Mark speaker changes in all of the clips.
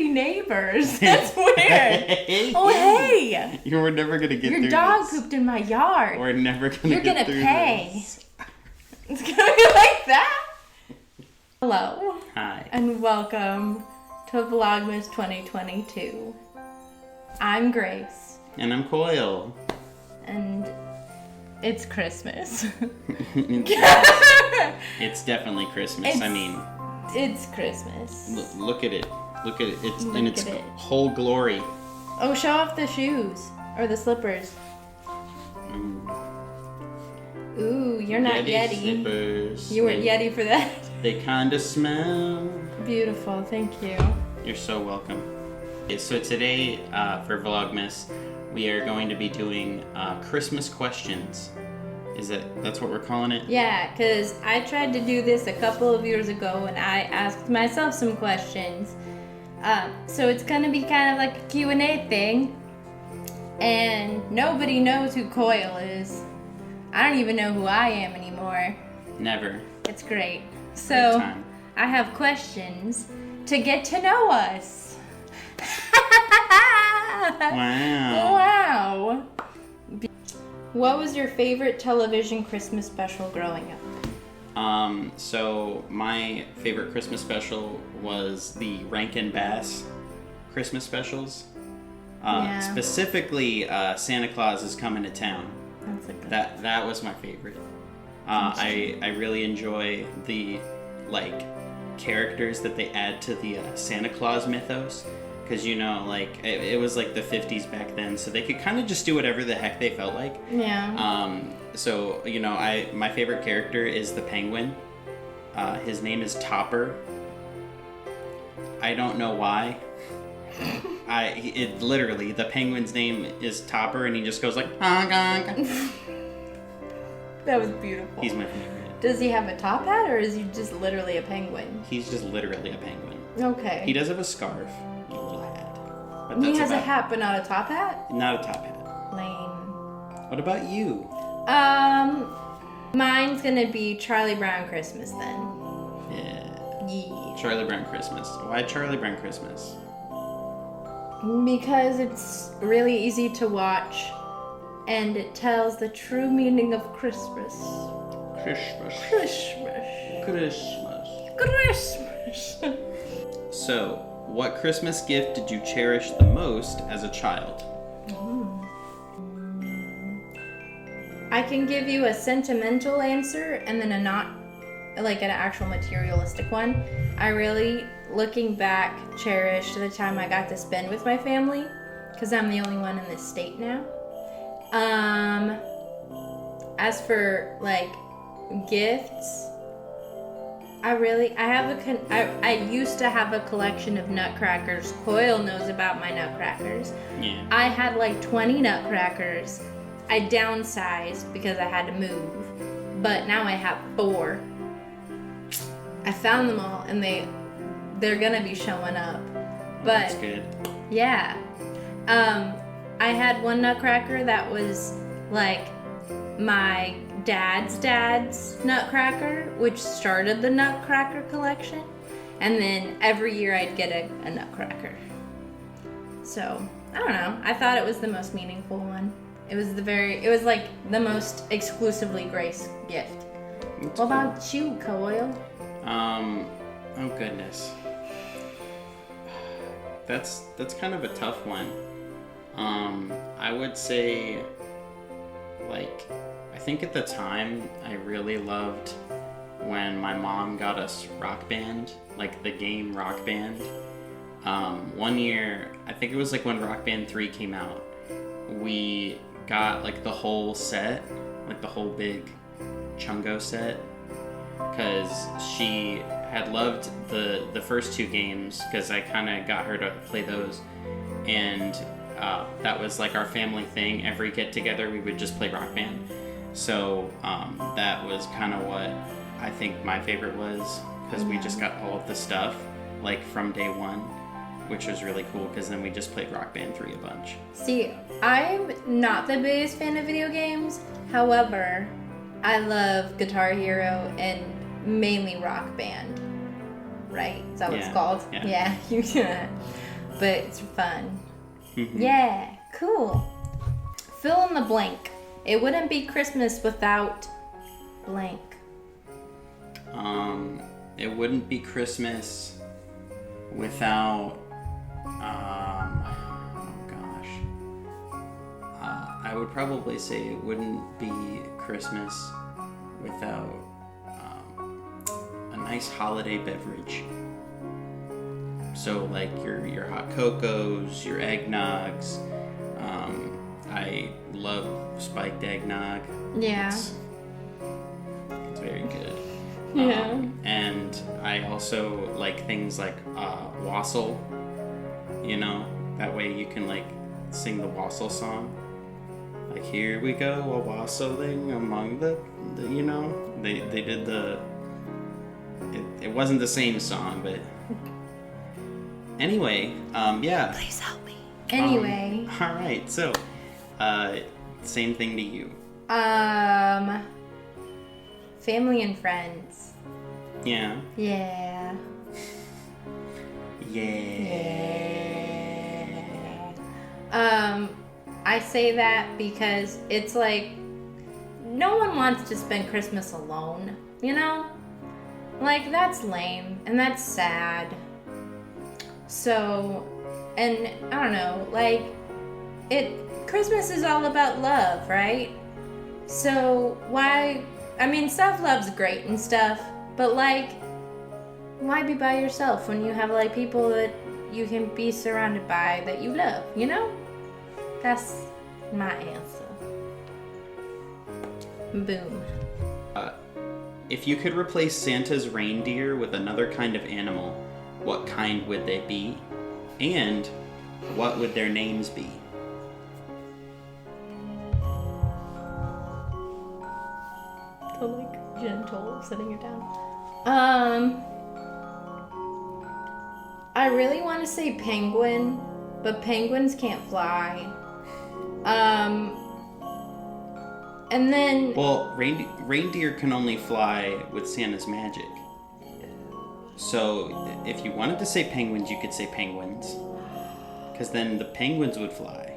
Speaker 1: neighbors. That's weird.
Speaker 2: Hey.
Speaker 1: Oh, hey.
Speaker 2: You were never going to get through this.
Speaker 1: Your dog pooped in my yard.
Speaker 2: We're never going to
Speaker 1: You're
Speaker 2: get
Speaker 1: gonna
Speaker 2: through
Speaker 1: pay.
Speaker 2: this.
Speaker 1: It's going to be like that. Hello.
Speaker 2: Hi.
Speaker 1: And welcome to Vlogmas 2022. I'm Grace.
Speaker 2: And I'm Coyle.
Speaker 1: And it's Christmas.
Speaker 2: It's definitely Christmas.
Speaker 1: It's Christmas.
Speaker 2: Look at it. Look at it. It's
Speaker 1: Look
Speaker 2: in its
Speaker 1: at it.
Speaker 2: whole glory.
Speaker 1: Oh, show off the shoes. Or the slippers. Ooh, you're not Yeti.
Speaker 2: Slippers.
Speaker 1: You weren't Yeti for that.
Speaker 2: They kind of smell.
Speaker 1: Beautiful, thank you.
Speaker 2: You're so welcome. Okay, so today, for Vlogmas, we are going to be doing Christmas questions. That's what we're calling it?
Speaker 1: Yeah, because I tried to do this a couple of years ago and I asked myself some questions. So it's going to be kind of like a Q&A thing. And nobody knows who Coyle is. I don't even know who I am anymore.
Speaker 2: Never.
Speaker 1: It's great. So I have questions to get to know us.
Speaker 2: Wow.
Speaker 1: Wow. What was your favorite television Christmas special growing up?
Speaker 2: So my favorite Christmas special was the Rankin Bass Christmas specials.
Speaker 1: Yeah.
Speaker 2: Specifically, Santa Claus is Coming to Town.
Speaker 1: That's a good
Speaker 2: That was my favorite. I really enjoy the characters that they add to the Santa Claus mythos. Because, it was like the 50s back then, so they could kind of just do whatever the heck they felt like.
Speaker 1: Yeah.
Speaker 2: So, my favorite character is the penguin. His name is Topper. I don't know why. Literally, the penguin's name is Topper, and he just goes like, honk, honk.
Speaker 1: That was beautiful.
Speaker 2: He's my favorite.
Speaker 1: Does he have a top hat, or is he just literally a penguin?
Speaker 2: He's just literally a penguin.
Speaker 1: Okay.
Speaker 2: He does have a scarf. But
Speaker 1: He has a hat, but not a top hat?
Speaker 2: Not a top hat.
Speaker 1: Lame.
Speaker 2: What about you?
Speaker 1: Mine's gonna be Charlie Brown Christmas then.
Speaker 2: Yeah. Charlie Brown Christmas. Why Charlie Brown Christmas?
Speaker 1: Because it's really easy to watch, and it tells the true meaning of Christmas.
Speaker 2: Christmas.
Speaker 1: Christmas.
Speaker 2: Christmas.
Speaker 1: Christmas.
Speaker 2: So, what Christmas gift did you cherish the most as a child?
Speaker 1: I can give you a sentimental answer and then an actual materialistic one. I really, looking back, cherished the time I got to spend with my family because I'm the only one in this state now. As for gifts, I used to have a collection of nutcrackers. Coyle knows about my nutcrackers.
Speaker 2: Yeah.
Speaker 1: I had 20 nutcrackers. I downsized because I had to move, but now I have 4. I found them all, and they're gonna be showing up. But
Speaker 2: that's good.
Speaker 1: Yeah, I had one nutcracker that was my dad's nutcracker, which started the nutcracker collection, and then every year I'd get a nutcracker. So I don't know. I thought it was the most meaningful one. It was the most exclusively Grace gift. What about you, Coyle?
Speaker 2: Oh goodness. That's kind of a tough one. I would say, I think at the time I really loved when my mom got us Rock Band, the game Rock Band. One year, I think it was when Rock Band 3 came out, we got the whole set, the whole big Chungo set, because she had loved the first 2 games, because I kind of got her to play those, and that was our family thing. Every get together we would just play Rock Band. So that was kind of what I think my favorite was, because we just got all of the stuff from day one, which was really cool, because then we just played Rock Band 3 a bunch.
Speaker 1: See, I'm not the biggest fan of video games. However, I love Guitar Hero and mainly Rock Band. Right? Is that what it's called?
Speaker 2: Yeah.
Speaker 1: Yeah. but it's fun.
Speaker 2: Mm-hmm.
Speaker 1: Yeah, cool. Fill in the blank. It wouldn't be Christmas without blank.
Speaker 2: It wouldn't be Christmas without, oh gosh. I would probably say it wouldn't be Christmas without a nice holiday beverage. So like your hot cocos, your eggnogs. I love spiked eggnog.
Speaker 1: Yeah.
Speaker 2: It's very good.
Speaker 1: Yeah.
Speaker 2: And I also like things like wassail, you know, that way you can like sing the wassail song. Like, here we go, a wassailing among the you know, they did it wasn't the same song, but anyway, yeah.
Speaker 1: Please help me. Anyway.
Speaker 2: All right, so same thing to you.
Speaker 1: Family and friends.
Speaker 2: Yeah.
Speaker 1: Yeah.
Speaker 2: Yeah.
Speaker 1: I say that because it's like no one wants to spend Christmas alone, you know? Like, that's lame and that's sad. So, and I don't know, like Christmas is all about love, right? So why, I mean, self-love's great and stuff, but like, why be by yourself when you have like people that you can be surrounded by that you love, you know? That's my answer. Boom.
Speaker 2: If you could replace Santa's reindeer with another kind of animal, what kind would they be? And what would their names be?
Speaker 1: So like gentle, sitting her down. I really want to say penguin, but penguins can't fly. And then
Speaker 2: Well, reindeer can only fly with Santa's magic. So if you wanted to say penguins, you could say penguins, because then the penguins would fly.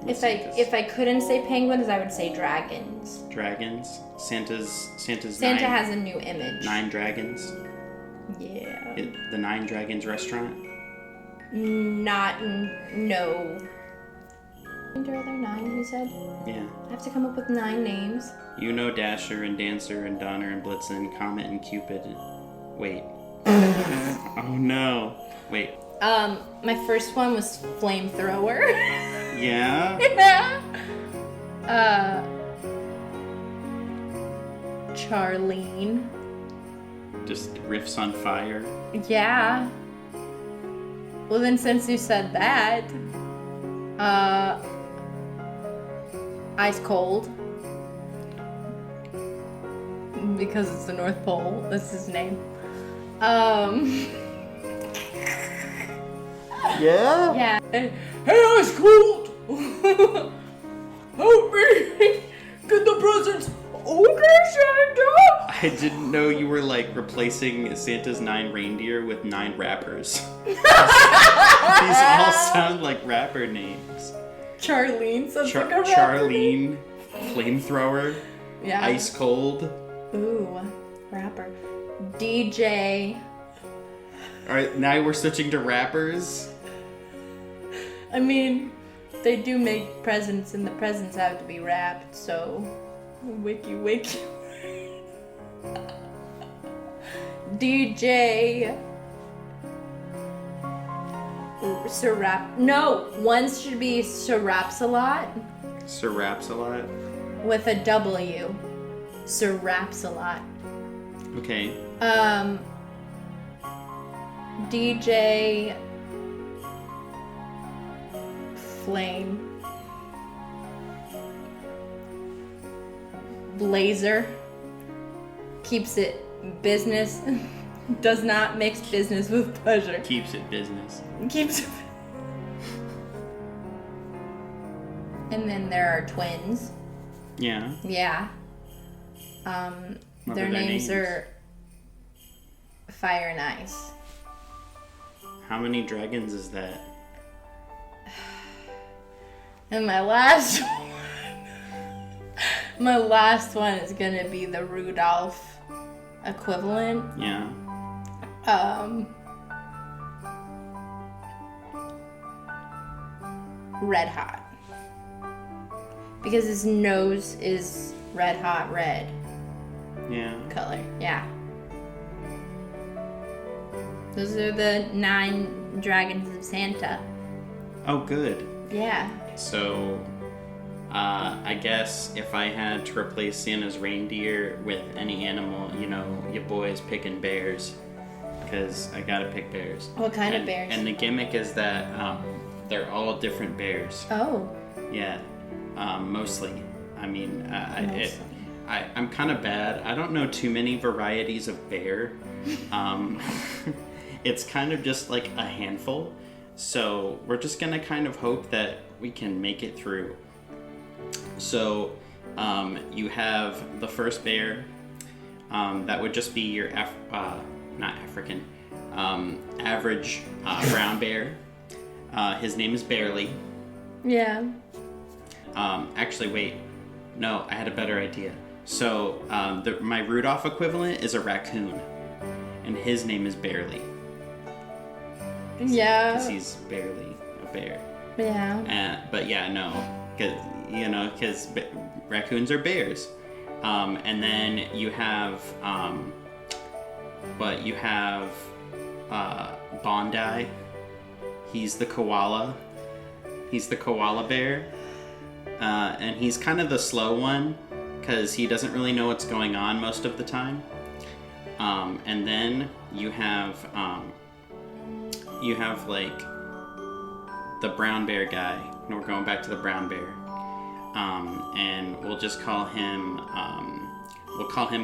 Speaker 1: if I couldn't say penguins, I would say dragons.
Speaker 2: Dragons, Santa's
Speaker 1: Santa has a new image.
Speaker 2: 9 dragons.
Speaker 1: Yeah.
Speaker 2: The 9 Dragons restaurant.
Speaker 1: No. Are there 9? You said.
Speaker 2: Yeah.
Speaker 1: I have to come up with 9 names.
Speaker 2: You know Dasher and Dancer and Donner and Blitzen, Comet and Cupid. Wait. Oh no. Wait.
Speaker 1: My first one was flamethrower.
Speaker 2: Yeah?
Speaker 1: Charlene.
Speaker 2: Just riffs on fire.
Speaker 1: Yeah. Well, then since you said that, Ice Cold. Because it's the North Pole. That's his name.
Speaker 2: Yeah?
Speaker 1: Yeah. Hey, Ice Cold! Help me! Get the presents! Okay, Santa!
Speaker 2: I didn't know you were like replacing Santa's 9 reindeer with 9 rappers. These all sound like rapper names.
Speaker 1: Charlene sounds like a rapper.
Speaker 2: Charlene, Flamethrower,
Speaker 1: Yeah.
Speaker 2: Ice Cold.
Speaker 1: Ooh, rapper. DJ.
Speaker 2: Alright, now we're switching to rappers.
Speaker 1: I mean, they do make presents and the presents have to be wrapped, so wiki. DJ. No, one should be Serapsalot
Speaker 2: Sir Raps a lot.
Speaker 1: with a W. Serapsalot.
Speaker 2: Okay.
Speaker 1: DJ Flame Blazer keeps it business, does not mix business with pleasure.
Speaker 2: Keeps it business.
Speaker 1: Keeps it. And then there are twins.
Speaker 2: Yeah.
Speaker 1: Yeah.
Speaker 2: What
Speaker 1: Their
Speaker 2: are their
Speaker 1: names
Speaker 2: names?
Speaker 1: are Fire and Ice.
Speaker 2: How many dragons is that?
Speaker 1: And my last one is gonna be the Rudolph equivalent.
Speaker 2: Yeah.
Speaker 1: Red hot. Because his nose is red hot red
Speaker 2: Yeah.
Speaker 1: color. Yeah. Those are the 9 dragons of Santa.
Speaker 2: Oh, good.
Speaker 1: Yeah.
Speaker 2: So, I guess if I had to replace Santa's reindeer with any animal, you know, your boy's picking bears. Because I gotta pick bears.
Speaker 1: What kind of bears?
Speaker 2: And the gimmick is that they're all different bears.
Speaker 1: Oh.
Speaker 2: Yeah. Mostly. I mean,
Speaker 1: Mostly.
Speaker 2: I'm kind of bad. I don't know too many varieties of bear. It's kind of just like a handful. So we're just gonna kind of hope that we can make it through. So you have the first bear. That would just be your not African, average brown bear. His name is Barely.
Speaker 1: Yeah.
Speaker 2: Actually, wait. No, I had a better idea. So my Rudolph equivalent is a raccoon, and his name is Barely.
Speaker 1: Yeah.
Speaker 2: Because he's barely a bear.
Speaker 1: Yeah.
Speaker 2: But yeah, no, because raccoons are bears. And then you have, Bondi. He's the koala. He's the koala bear. And he's kind of the slow one because he doesn't really know what's going on most of the time. And then you have like the brown bear guy. And we're going back to the brown bear. And we'll just call him,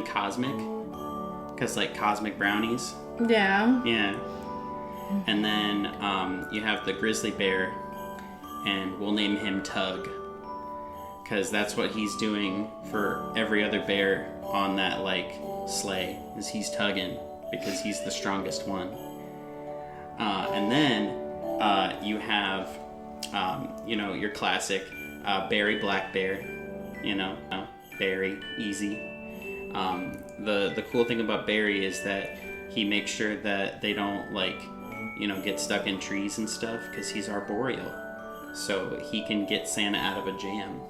Speaker 2: Cosmic. Because like cosmic brownies.
Speaker 1: Yeah.
Speaker 2: Yeah. And then you have the grizzly bear, and we'll name him Tug, because that's what he's doing for every other bear on that like sleigh, is he's tugging because he's the strongest one. And then you have your classic Berry Black Bear, Berry, easy. The cool thing about Barry is that he makes sure that they don't get stuck in trees and stuff, because he's arboreal, so he can get Santa out of a jam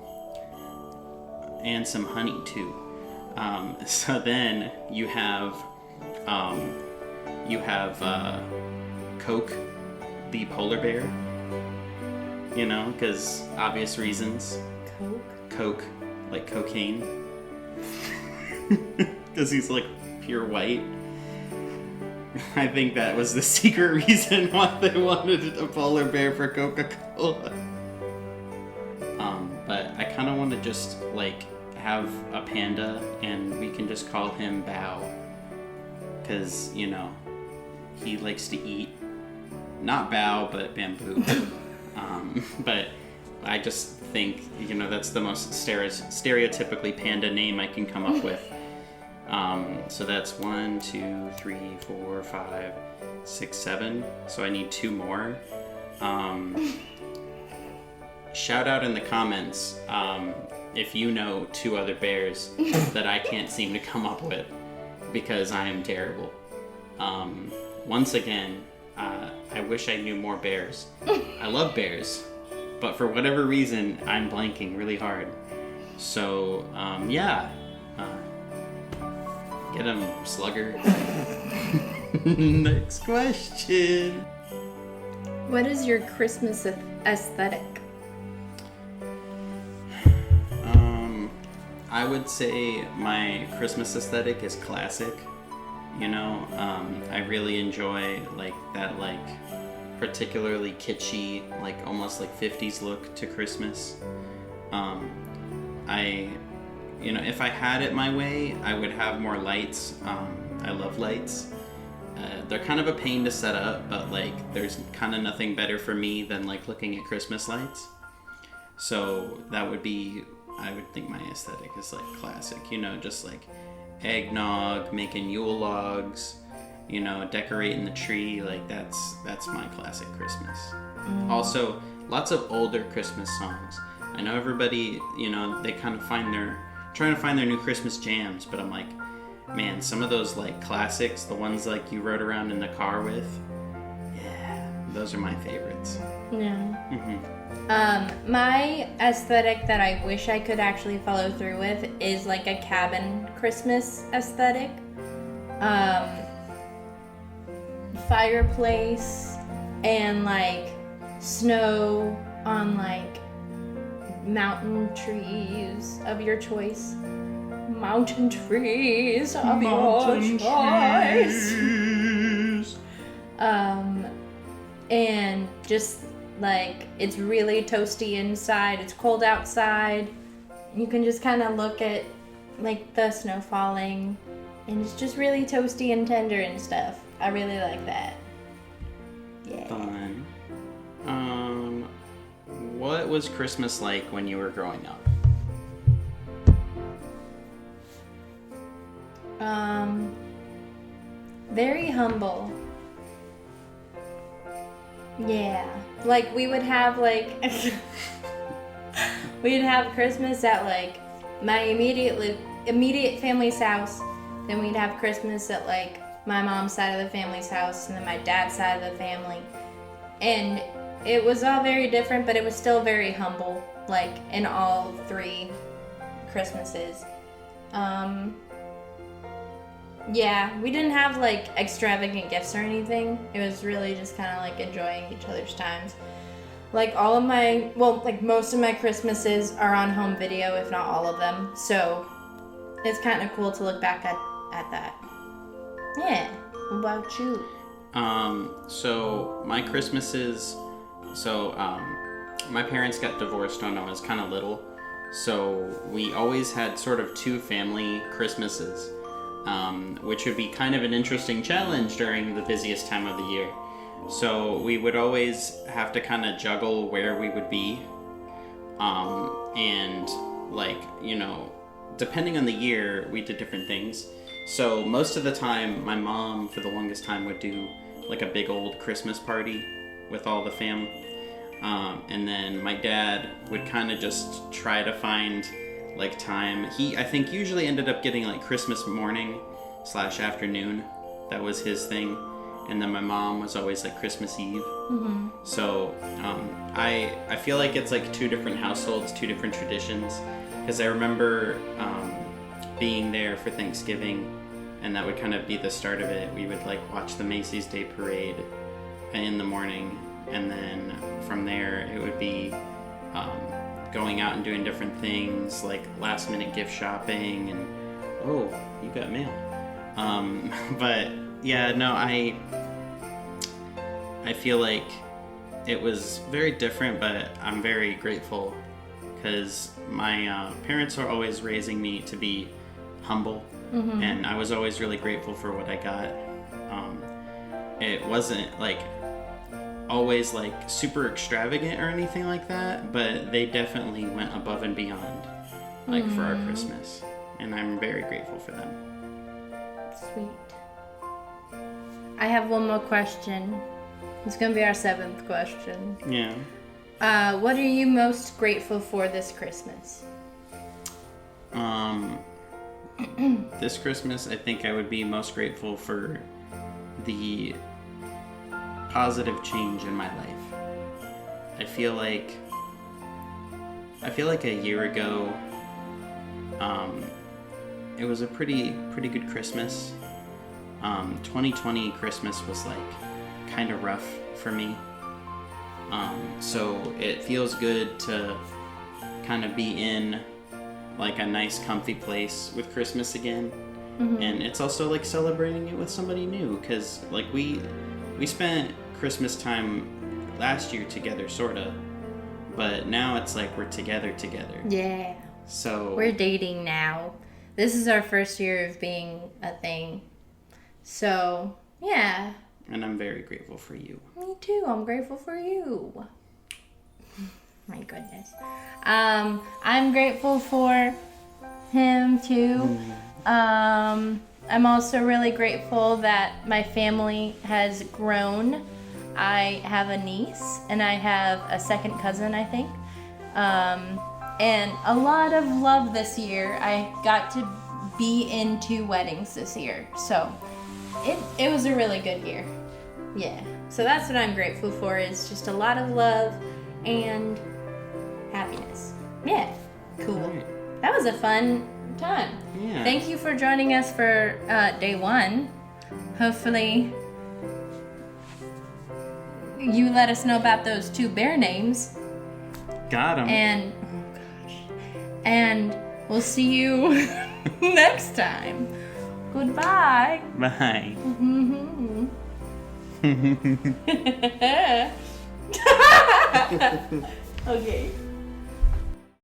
Speaker 2: and some honey too. So then you have Coke, the polar bear, because obvious reasons. Coke, like cocaine. Because he's like pure white. I think that was the secret reason why they wanted a polar bear for Coca-Cola. But I kind of want to just have a panda, and we can just call him Bao, because he likes to eat, not bao but bamboo. But I just think that's the most stereotypically panda name I can come up with. So that's 1, 2, 3, 4, 5, 6, 7. So I need 2 more. Shout out in the comments if you know 2 other bears that I can't seem to come up with, because I am terrible. Once again, I wish I knew more bears. I love bears, but for whatever reason, I'm blanking really hard. So, yeah. Get him, Slugger. Next question.
Speaker 1: What is your Christmas aesthetic?
Speaker 2: I would say my Christmas aesthetic is classic. I really enjoy that particularly kitschy, almost 50s look to Christmas. If I had it my way, I would have more lights. I love lights. They're kind of a pain to set up, but there's kind of nothing better for me than looking at Christmas lights. So that would be, I would think my aesthetic is classic, just eggnog, making Yule logs, you know, decorating the tree. Like that's my classic Christmas. Also, lots of older Christmas songs. I know everybody, you know, they kind of trying to find their new Christmas jams, but I'm like, man, some of those like classics, the ones like you rode around in the car with, yeah, those are my favorites.
Speaker 1: Yeah. My aesthetic that I wish I could actually follow through with is like a cabin Christmas aesthetic. Fireplace and like snow on like mountain trees of your choice. Mountain trees of your choice. And just like it's really toasty inside, it's cold outside. You can just kind of look at like the snow falling, and it's just really toasty and tender and stuff. I really like that. Yeah.
Speaker 2: Fun. What was Christmas like when you were growing up?
Speaker 1: Very humble. Yeah. Like we would have like we'd have Christmas at like my immediate family's house. Then we'd have Christmas at like my mom's side of the family's house, and then my dad's side of the family. And it was all very different, but it was still very humble, like in all three Christmases. Yeah, we didn't have like extravagant gifts or anything. It was really just kind of like enjoying each other's times. Like most of my Christmases are on home video, if not all of them. So it's kind of cool to look back at that. Yeah. What about you?
Speaker 2: So my Christmases, my parents got divorced when I was kind of little. So we always had sort of two family Christmases. Which would be kind of an interesting challenge during the busiest time of the year. So we would always have to kind of juggle where we would be. And like, you know, depending on the year, we did different things. So most of the time, my mom, for the longest time, would do like a big old Christmas party with all the fam. And then my dad would kind of just try to find like time. He, I think, usually ended up getting like Christmas morning / afternoon. That was his thing. And then my mom was always like Christmas Eve. Mm-hmm. So I feel like it's like two different households, two different traditions. Because I remember being there for Thanksgiving, and that would kind of be the start of it. We would like watch the Macy's Day Parade in the morning, and then from there it would be going out and doing different things like last minute gift shopping and oh, you got mail. But yeah, no, I feel like it was very different, but I'm very grateful because my parents are always raising me to be humble, mm-hmm. and I was always really grateful for what I got. It wasn't like always like super extravagant or anything like that, but they definitely went above and beyond like for our Christmas, and I'm very grateful for them.
Speaker 1: Sweet. I have one more question. It's gonna be our 7th question.
Speaker 2: Yeah.
Speaker 1: What are you most grateful for this Christmas?
Speaker 2: This Christmas, I think I would be most grateful for the positive change in my life. I feel like a year ago, it was a pretty good Christmas. 2020 Christmas was like kind of rough for me. So it feels good to kind of be in like a nice comfy place with Christmas again. Mm-hmm. And it's also like celebrating it with somebody new, because like we spent Christmas time last year together, sorta, but now it's like we're together.
Speaker 1: Yeah.
Speaker 2: So
Speaker 1: we're dating now. This is our first year of being a thing. So yeah.
Speaker 2: And I'm very grateful for you.
Speaker 1: Me too. I'm grateful for you. My goodness. I'm grateful for him too. I'm also really grateful that my family has grown. I have a niece and I have a second cousin, I think. And a lot of love this year. I got to be in 2 weddings this year. So it was a really good year. Yeah. So that's what I'm grateful for, is just a lot of love and happiness. Yeah. Cool.
Speaker 2: Right.
Speaker 1: That was a fun time.
Speaker 2: Yeah.
Speaker 1: Thank you for joining us for day 1. Hopefully you let us know about those 2 bear names.
Speaker 2: Got him.
Speaker 1: And and we'll see you next time. Goodbye.
Speaker 2: Bye.
Speaker 1: Okay.